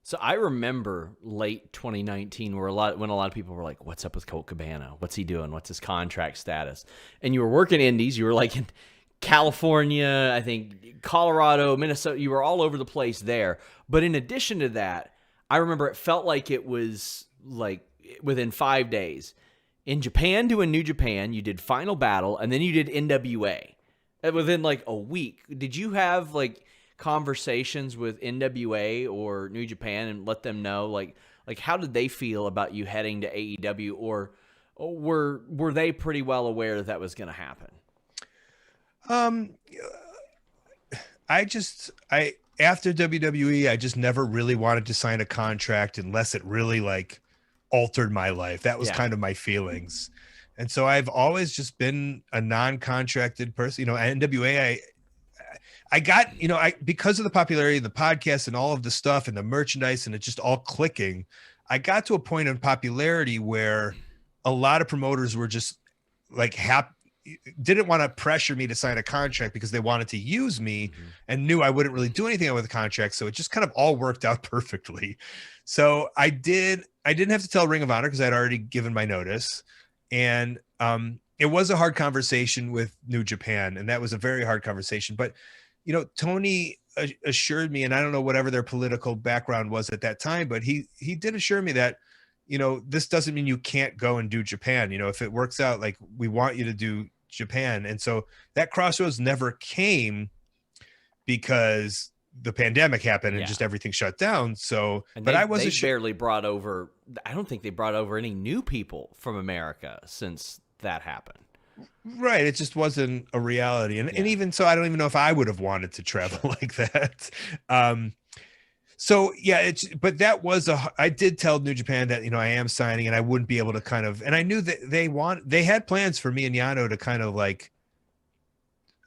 So I remember late 2019 where when a lot of people were like, "What's up with Colt Cabana? What's he doing? What's his contract status?" And you were working indies. You were like in California, I think Colorado, Minnesota. You were all over the place there. But in addition to that, I remember it felt like it was like within 5 days. In Japan, doing New Japan, you did Final Battle, and then you did NWA. Within like a week. Did you have like conversations with NWA or New Japan and let them know like how did they feel about you heading to AEW, or were they pretty well aware that was going to happen? Um, I after WWE, I just never really wanted to sign a contract unless it really like altered my life. That was kind of my feelings. And so I've always just been a non-contracted person. You know, NWA, I got, you know, because of the popularity of the podcast and all of the stuff and the merchandise and it just all clicking, I got to a point of popularity where a lot of promoters were just like didn't want to pressure me to sign a contract because they wanted to use me and knew I wouldn't really do anything with the contract. So it just kind of all worked out perfectly. So I didn't have to tell Ring of Honor because I'd already given my notice. And it was a hard conversation with New Japan, and that was a very hard conversation. But, you know, Tony assured me, and I don't know whatever their political background was at that time, but he did assure me that, you know, this doesn't mean you can't go and do Japan. You know, if it works out, like, we want you to do Japan. And so that crossroads never came because the pandemic happened and just everything shut down. So, and but they barely brought over, I don't think they brought over any new people from America since that happened. Right. It just wasn't a reality. And even so, I don't even know if I would have wanted to travel like that. So yeah, but that was I did tell New Japan that, you know, I am signing and I wouldn't be able to kind of, and I knew that they had plans for me and Yano to kind of like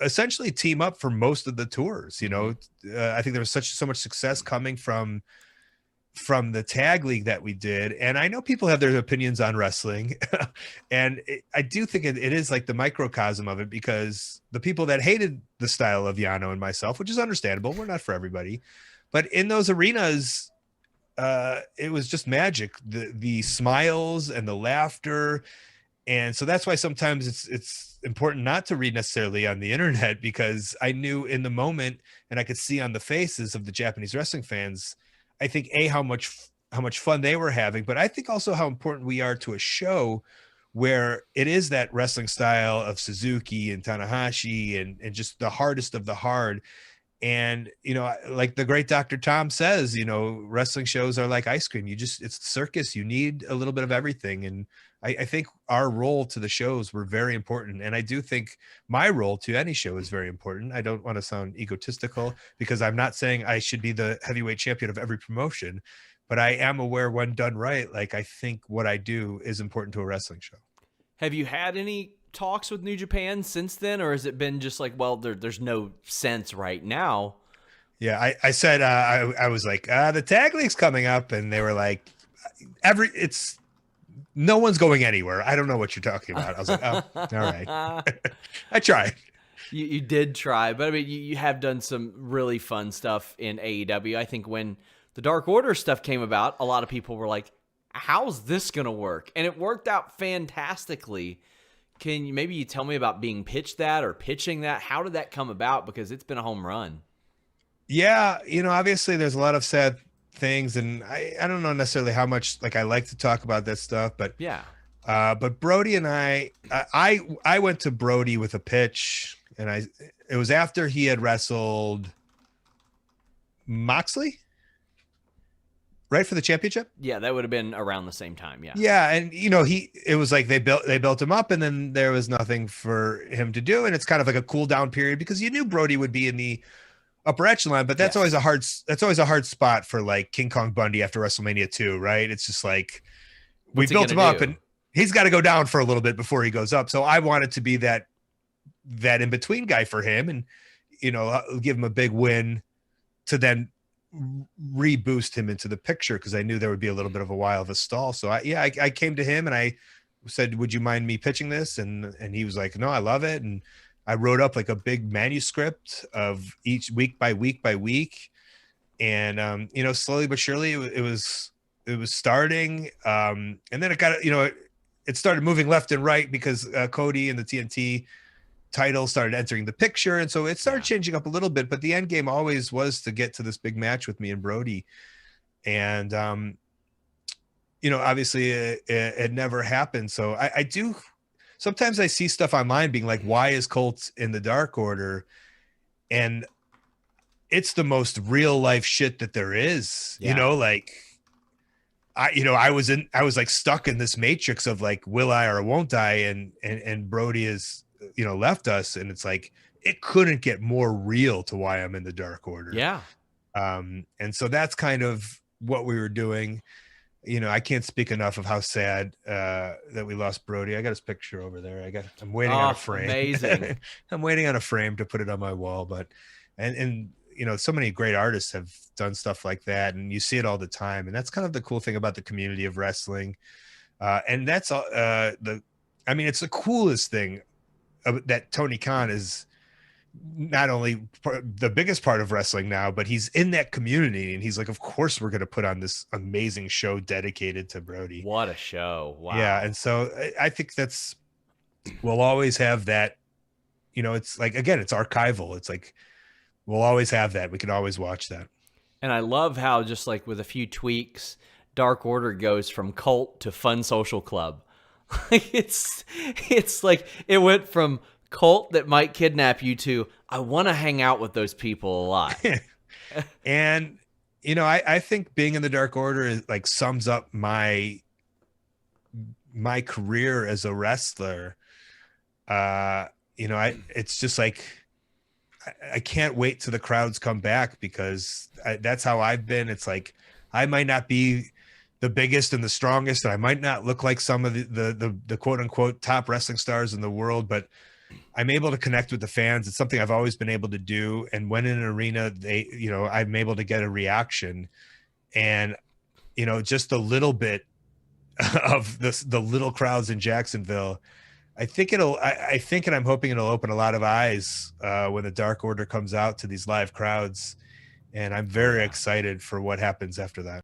essentially team up for most of the tours. You know, I think there was so much success coming from the tag league that we did. And I know people have their opinions on wrestling and I do think it is like the microcosm of it, because the people that hated the style of Yano and myself, which is understandable, we're not for everybody, but in those arenas, it was just magic. The smiles and the laughter. And so that's why sometimes it's important not to read necessarily on the internet, because I knew in the moment, and I could see on the faces of the Japanese wrestling fans, I think how much fun they were having, but I think also how important we are to a show where it is that wrestling style of Suzuki and Tanahashi and just the hardest of the hard. And, you know, like the great Dr. Tom says, you know, wrestling shows are like ice cream. It's circus. You need a little bit of everything. And I think our role to the shows were very important. And I do think my role to any show is very important. I don't want to sound egotistical, because I'm not saying I should be the heavyweight champion of every promotion, but I am aware, when done right, like, I think what I do is important to a wrestling show. Have you had any talks with New Japan since then, or has it been just like, well, there's no sense right now? Yeah, I said I was like, the tag league's coming up, and they were like, no one's going anywhere. I don't know what you're talking about. I was like, oh, all right. I tried. You did try, but I mean, you have done some really fun stuff in AEW. I think when the Dark Order stuff came about, a lot of people were like, how's this going to work? And it worked out fantastically. Can you maybe tell me about being pitched that or pitching that? How did that come about? Because it's been a home run. Yeah, you know, obviously there's a lot of sad things, and I don't know necessarily how much like I like to talk about that stuff, but yeah. But Brody and I went to Brody with a pitch, and it was after he had wrestled Moxley, right, for the championship. Yeah, that would have been around the same time. Yeah. Yeah, and you know, it was like they built him up, and then there was nothing for him to do, and it's kind of like a cool down period, because you knew Brody would be in the upper echelon, but that's always a hard spot for like King Kong Bundy after WrestleMania 2, right? It's just like, we built him up and he's got to go down for a little bit before he goes up. So I wanted to be that in between guy for him, and, you know, give him a big win to then reboost him into the picture, because I knew there would be a little bit of a while of a stall. So I came to him and I said, would you mind me pitching this? And he was like, no, I love it. And I wrote up like a big manuscript of each week by week by week. And slowly but surely it was starting, and then it got, it started moving left and right because Cody and the TNT title started entering the picture, and so it started Yeah. changing up a little bit, but the end game always was to get to this big match with me and Brody. And obviously it never happened. So I do sometimes I see stuff online being like, why is Colt in the Dark Order? And it's the most real life shit that there is. Yeah. Like I was like stuck in this matrix of like, will I or won't I? And Brody is, left us. And it's like, it couldn't get more real to why I'm in the Dark Order. Yeah. And so that's kind of what we were doing. I can't speak enough of how sad that we lost Brody. I got his picture over there. I'm waiting on a frame. Amazing. I'm waiting on a frame to put it on my wall. But and so many great artists have done stuff like that, and you see it all the time. And that's kind of the cool thing about the community of wrestling. And that's it's the coolest thing that Tony Khan is not only the biggest part of wrestling now, but he's in that community, and he's like, of course we're going to put on this amazing show dedicated to Brody. What a show. Wow. Yeah. And so I think we'll always have that, it's like, again, it's archival. It's like, we'll always have that. We can always watch that. And I love how just like with a few tweaks, Dark Order goes from cult to fun social club. it's like it went from cult that might kidnap you to I want to hang out with those people a lot. And I think being in the Dark Order is like sums up my career as a wrestler. It's just like I can't wait till the crowds come back, because that's how I've been. It's like I might not be the biggest and the strongest, and I might not look like some of the quote unquote top wrestling stars in the world, but I'm able to connect with the fans. It's something I've always been able to do. And when in an arena, I'm able to get a reaction, and, just a little bit of the little crowds in Jacksonville. I think and I'm hoping it'll open a lot of eyes when the Dark Order comes out to these live crowds. And I'm very excited for what happens after that.